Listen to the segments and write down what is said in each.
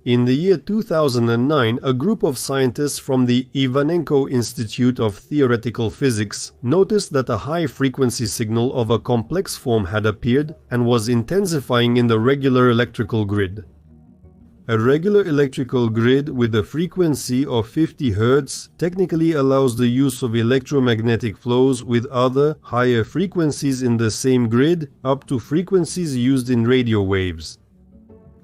In the year 2009, a group of scientists from the Ivanenko Institute of Theoretical Physics noticed that a high-frequency signal of a complex form had appeared and was intensifying in the regular electrical grid. A regular electrical grid with a frequency of 50 Hz technically allows the use of electromagnetic flows with other, higher frequencies in the same grid up to frequencies used in radio waves.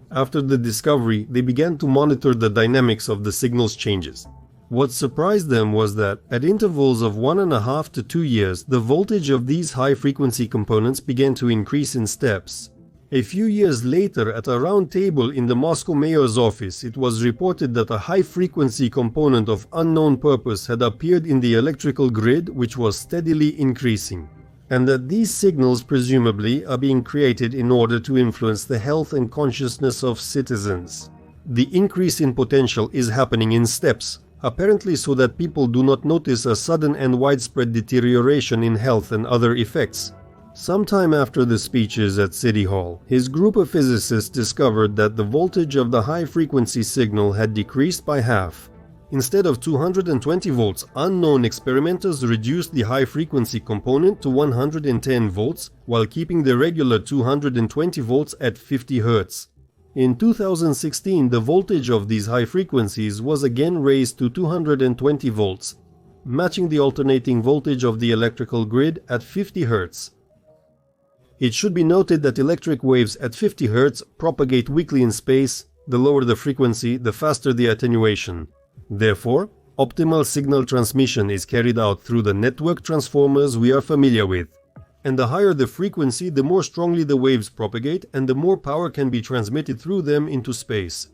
After the discovery, they began to monitor the dynamics of the signal's changes. What surprised them was that, at intervals of 1.5 to 2 years, the voltage of these high-frequency components began to increase in steps. A few years later, at a round table in the Moscow mayor's office, it was reported that a high-frequency component of unknown purpose had appeared in the electrical grid, which was steadily increasing, and that these signals presumably are being created in order to influence the health and consciousness of citizens. The increase in potential is happening in steps, apparently so that people do not notice a sudden and widespread deterioration in health and other effects. Sometime after the speeches at City Hall, his group of physicists discovered that the voltage of the high-frequency signal had decreased by half. Instead of 220 volts, unknown experimenters reduced the high-frequency component to 110 volts while keeping the regular 220 volts at 50 Hz. In 2016, the voltage of these high frequencies was again raised to 220 volts, matching the alternating voltage of the electrical grid at 50 Hz. It should be noted that electric waves at 50 Hz propagate weakly in space. The lower the frequency, the faster the attenuation. Therefore, optimal signal transmission is carried out through the network transformers we are familiar with. And the higher the frequency, the more strongly the waves propagate and the more power can be transmitted through them into space.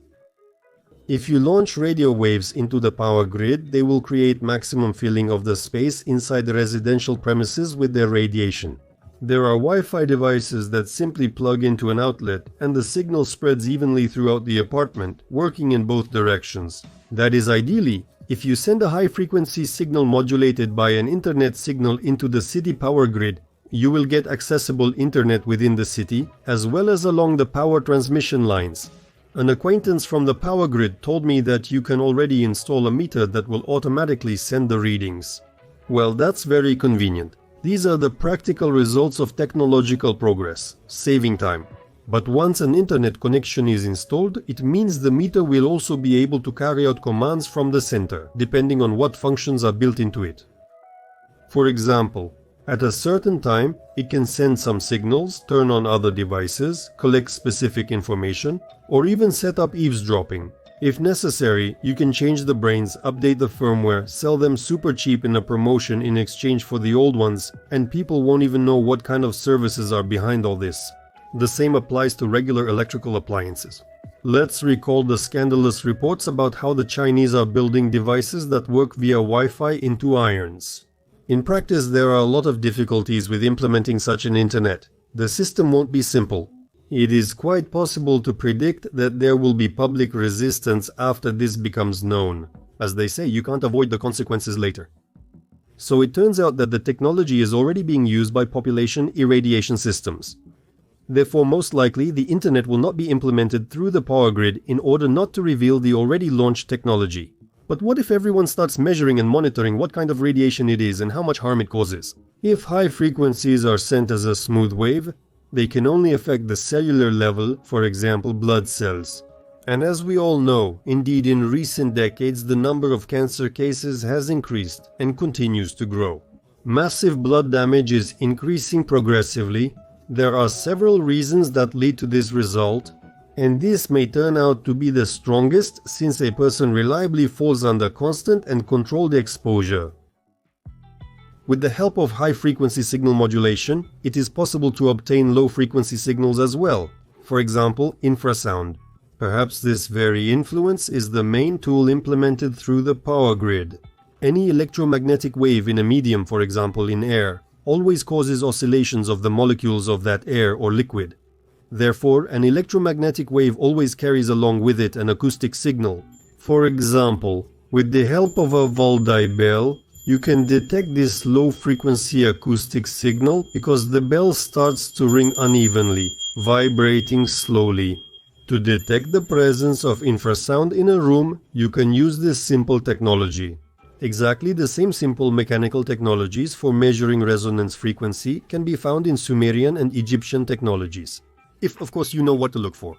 If you launch radio waves into the power grid, they will create maximum filling of the space inside the residential premises with their radiation. There are Wi-Fi devices that simply plug into an outlet and the signal spreads evenly throughout the apartment, working in both directions. That is ideally, if you send a high-frequency signal modulated by an internet signal into the city power grid, you will get accessible internet within the city, as well as along the power transmission lines. An acquaintance from the power grid told me that you can already install a meter that will automatically send the readings. Well, that's very convenient. These are the practical results of technological progress, saving time. But once an internet connection is installed, it means the meter will also be able to carry out commands from the center, depending on what functions are built into it. For example, at a certain time, it can send some signals, turn on other devices, collect specific information, or even set up eavesdropping. If necessary, you can change the brains, update the firmware, sell them super cheap in a promotion in exchange for the old ones, and people won't even know what kind of services are behind all this. The same applies to regular electrical appliances. Let's recall the scandalous reports about how the Chinese are building devices that work via Wi-Fi in 2 irons. In practice, there are a lot of difficulties with implementing such an internet. The system won't be simple. It is quite possible to predict that there will be public resistance after this becomes known. As they say, you can't avoid the consequences later. So it turns out that the technology is already being used by population irradiation systems. Therefore, most likely, the internet will not be implemented through the power grid in order not to reveal the already launched technology. But what if everyone starts measuring and monitoring what kind of radiation it is and how much harm it causes? If high frequencies are sent as a smooth wave, they can only affect the cellular level, for example, blood cells. And as we all know, indeed in recent decades the number of cancer cases has increased and continues to grow. Massive blood damage is increasing progressively. There are several reasons that lead to this result, and this may turn out to be the strongest since a person reliably falls under constant and controlled exposure. With the help of high-frequency signal modulation, it is possible to obtain low-frequency signals as well, for example, infrasound. Perhaps this very influence is the main tool implemented through the power grid. Any electromagnetic wave in a medium, for example in air, always causes oscillations of the molecules of that air or liquid. Therefore, an electromagnetic wave always carries along with it an acoustic signal. For example, with the help of a Waldai bell, you can detect this low-frequency acoustic signal because the bell starts to ring unevenly, vibrating slowly. To detect the presence of infrasound in a room, you can use this simple technology. Exactly the same simple mechanical technologies for measuring resonance frequency can be found in Sumerian and Egyptian technologies, if of course you know what to look for.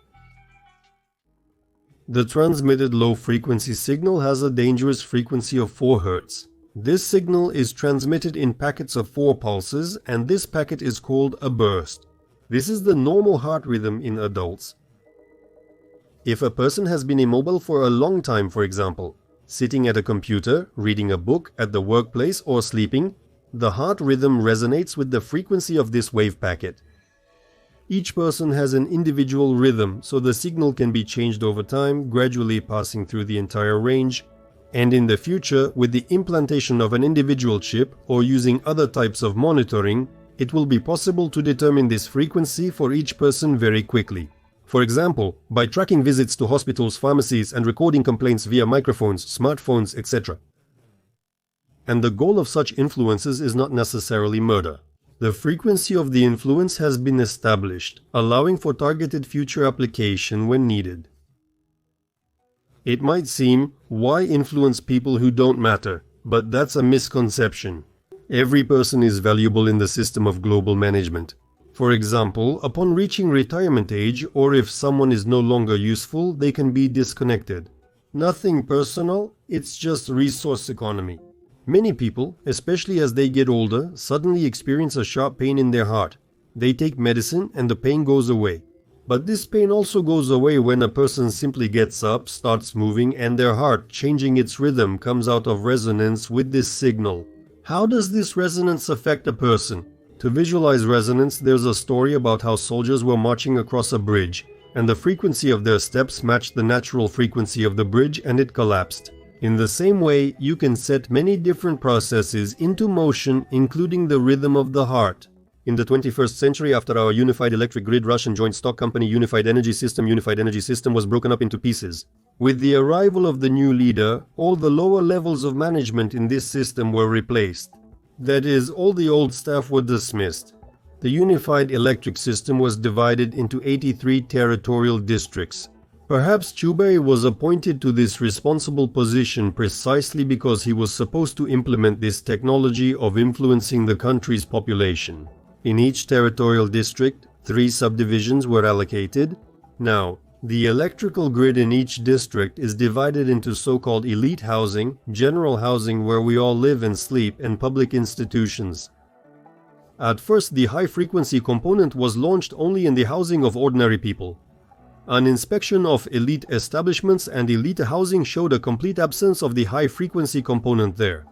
The transmitted low-frequency signal has a dangerous frequency of 4 Hz. This signal is transmitted in packets of 4 pulses, and this packet is called a burst. This is the normal heart rhythm in adults. If a person has been immobile for a long time, for example, sitting at a computer, reading a book, at the workplace, or sleeping, the heart rhythm resonates with the frequency of this wave packet. Each person has an individual rhythm, so the signal can be changed over time, gradually passing through the entire range, and in the future, with the implantation of an individual chip or using other types of monitoring, it will be possible to determine this frequency for each person very quickly. For example, by tracking visits to hospitals, pharmacies, and recording complaints via microphones, smartphones, etc. And the goal of such influences is not necessarily murder. The frequency of the influence has been established, allowing for targeted future application when needed. It might seem, why influence people who don't matter? But that's a misconception. Every person is valuable in the system of global management. For example, upon reaching retirement age, or if someone is no longer useful, they can be disconnected. Nothing personal, it's just resource economy. Many people, especially as they get older, suddenly experience a sharp pain in their heart. They take medicine and the pain goes away. But this pain also goes away when a person simply gets up, starts moving, and their heart, changing its rhythm, comes out of resonance with this signal. How does this resonance affect a person? To visualize resonance, there's a story about how soldiers were marching across a bridge, and the frequency of their steps matched the natural frequency of the bridge, and it collapsed. In the same way, you can set many different processes into motion, including the rhythm of the heart. In the 21st century, after our unified electric grid, Russian joint stock company Unified Energy System was broken up into pieces. With the arrival of the new leader, all the lower levels of management in this system were replaced. That is, all the old staff were dismissed. The unified electric system was divided into 83 territorial districts. Perhaps Chubei was appointed to this responsible position precisely because he was supposed to implement this technology of influencing the country's population. In each territorial district, 3 subdivisions were allocated. Now, the electrical grid in each district is divided into so-called elite housing, general housing where we all live and sleep, and public institutions. At first, the high-frequency component was launched only in the housing of ordinary people. An inspection of elite establishments and elite housing showed a complete absence of the high-frequency component there.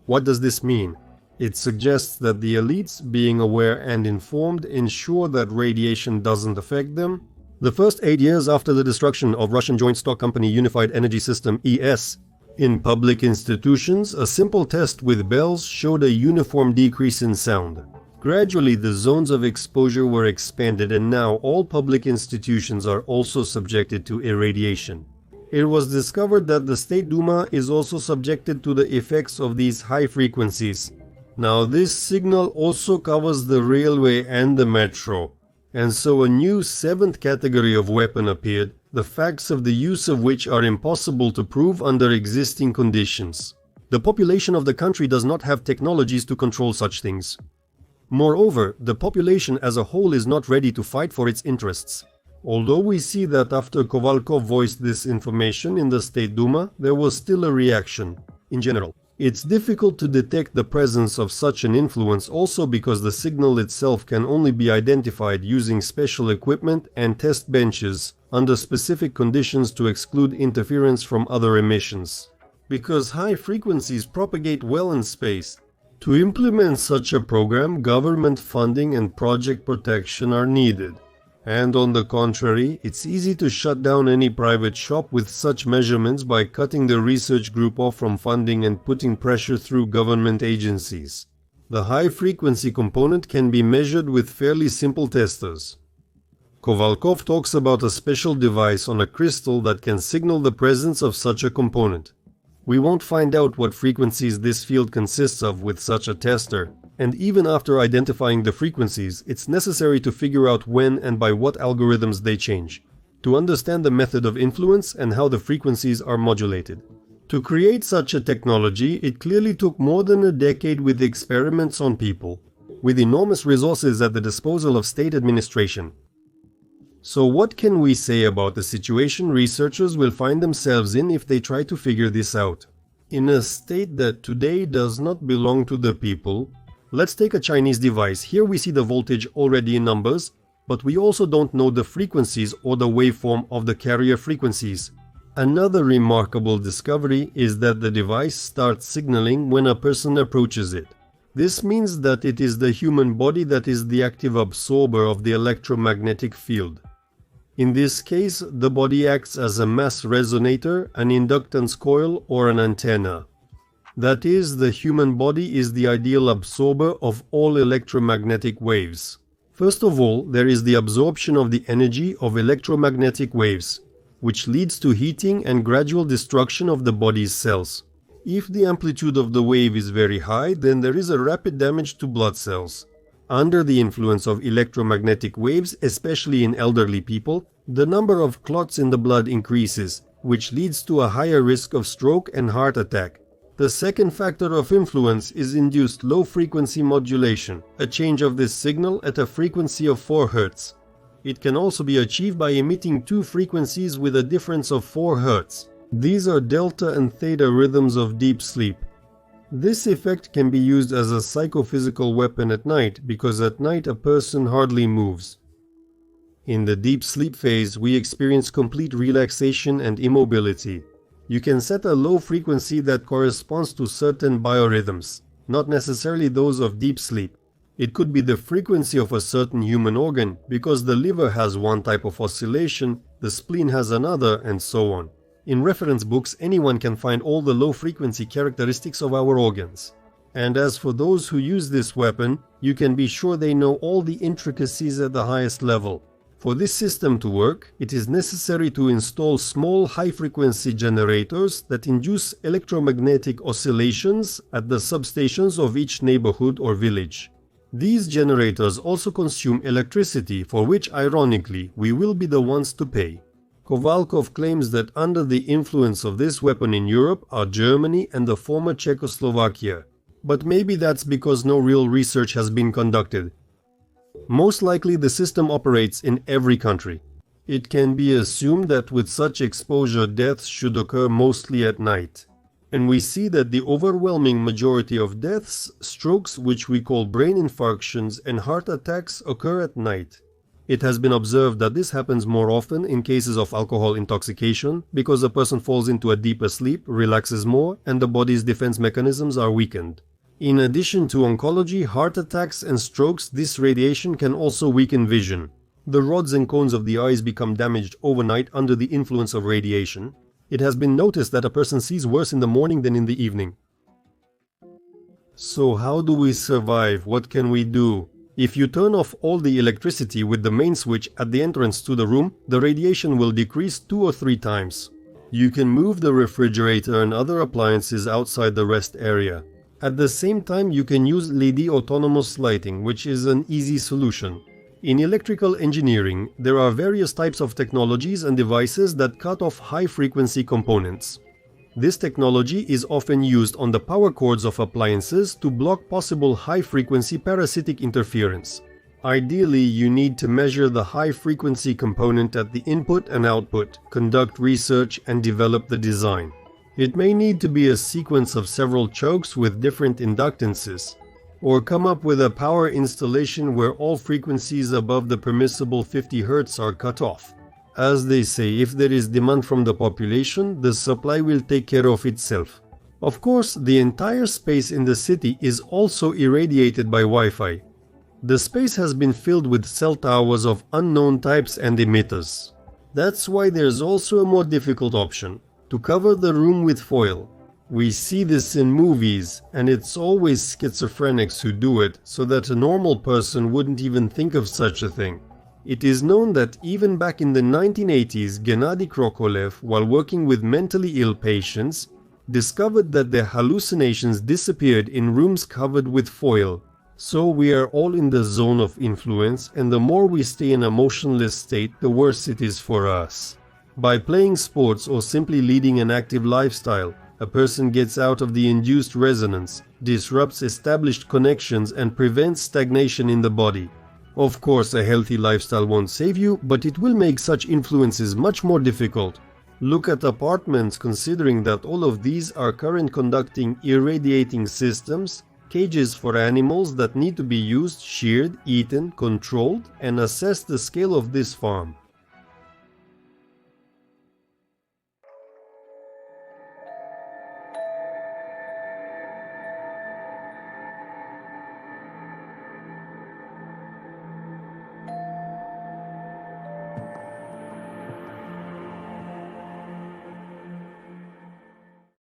What does this mean? It suggests that the elites, being aware and informed, ensure that radiation doesn't affect them. The first 8 years after the destruction of Russian joint stock company Unified Energy System (ES), in public institutions, a simple test with bells showed a uniform decrease in sound. Gradually, the zones of exposure were expanded, and now all public institutions are also subjected to irradiation. It was discovered that the State Duma is also subjected to the effects of these high frequencies. Now, this signal also covers the railway and the metro. And so a new 7th category of weapon appeared, the facts of the use of which are impossible to prove under existing conditions. The population of the country does not have technologies to control such things. Moreover, the population as a whole is not ready to fight for its interests. Although we see that after Kovalkov voiced this information in the State Duma, there was still a reaction. In general, it's difficult to detect the presence of such an influence also because the signal itself can only be identified using special equipment and test benches under specific conditions to exclude interference from other emissions. Because high frequencies propagate well in space. To implement such a program, government funding and project protection are needed. And on the contrary, it's easy to shut down any private shop with such measurements by cutting the research group off from funding and putting pressure through government agencies. The high-frequency component can be measured with fairly simple testers. Kovalkov talks about a special device on a crystal that can signal the presence of such a component. We won't find out what frequencies this field consists of with such a tester. And even after identifying the frequencies, it's necessary to figure out when and by what algorithms they change. to understand the method of influence and how the frequencies are modulated. To create such a technology, it clearly took more than a decade with experiments on people, with enormous resources at the disposal of state administration. So what can we say about the situation researchers will find themselves in if they try to figure this out? In a state that today does not belong to the people, let's take a Chinese device. Here we see the voltage already in numbers, but we also don't know the frequencies or the waveform of the carrier frequencies. Another remarkable discovery is that the device starts signaling when a person approaches it. This means that it is the human body that is the active absorber of the electromagnetic field. In this case, the body acts as a mass resonator, an inductance coil, or an antenna. That is, the human body is the ideal absorber of all electromagnetic waves. First of all, there is the absorption of the energy of electromagnetic waves, which leads to heating and gradual destruction of the body's cells. If the amplitude of the wave is very high, then there is a rapid damage to blood cells. Under the influence of electromagnetic waves, especially in elderly people, the number of clots in the blood increases, which leads to a higher risk of stroke and heart attack. The second factor of influence is induced low-frequency modulation, a change of this signal at a frequency of 4 Hz. It can also be achieved by emitting two frequencies with a difference of 4 Hz. These are delta and theta rhythms of deep sleep. This effect can be used as a psychophysical weapon at night because at night a person hardly moves. In the deep sleep phase, we experience complete relaxation and immobility. You can set a low frequency that corresponds to certain biorhythms, not necessarily those of deep sleep. It could be the frequency of a certain human organ, because the liver has one type of oscillation, the spleen has another, and so on. In reference books, anyone can find all the low-frequency characteristics of our organs. And as for those who use this weapon, you can be sure they know all the intricacies at the highest level. For this system to work, it is necessary to install small high-frequency generators that induce electromagnetic oscillations at the substations of each neighborhood or village. These generators also consume electricity, for which, ironically, we will be the ones to pay. Kovalkov claims that under the influence of this weapon in Europe are Germany and the former Czechoslovakia. But maybe that's because no real research has been conducted. Most likely the system operates in every country. It can be assumed that with such exposure deaths should occur mostly at night. And we see that the overwhelming majority of deaths, strokes, which we call brain infarctions, and heart attacks occur at night. It has been observed that this happens more often in cases of alcohol intoxication because a person falls into a deeper sleep, relaxes more, and the body's defense mechanisms are weakened. In addition to oncology, heart attacks, and strokes, this radiation can also weaken vision. The rods and cones of the eyes become damaged overnight under the influence of radiation. It has been noticed that a person sees worse in the morning than in the evening. So how do we survive? What can we do? If you turn off all the electricity with the main switch at the entrance to the room, the radiation will decrease 2 or 3 times. You can move the refrigerator and other appliances outside the rest area. At the same time, you can use LED autonomous lighting, which is an easy solution. In electrical engineering, there are various types of technologies and devices that cut off high-frequency components. This technology is often used on the power cords of appliances to block possible high-frequency parasitic interference. Ideally, you need to measure the high-frequency component at the input and output, conduct research, and develop the design. It may need to be a sequence of several chokes with different inductances, or come up with a power installation where all frequencies above the permissible 50 Hz are cut off. As they say, if there is demand from the population, the supply will take care of itself. Of course, the entire space in the city is also irradiated by Wi-Fi. The space has been filled with cell towers of unknown types and emitters. That's why there's also a more difficult option: to cover the room with foil. We see this in movies, and it's always schizophrenics who do it, so that a normal person wouldn't even think of such a thing. It is known that even back in the 1980s, Gennady Krokolev, while working with mentally ill patients, discovered that their hallucinations disappeared in rooms covered with foil. So we are all in the zone of influence, and the more we stay in a motionless state, the worse it is for us. By playing sports or simply leading an active lifestyle, a person gets out of the induced resonance, disrupts established connections, and prevents stagnation in the body. Of course, a healthy lifestyle won't save you, but it will make such influences much more difficult. Look at apartments, considering that all of these are current conducting irradiating systems, cages for animals that need to be used, sheared, eaten, controlled, and assess the scale of this farm.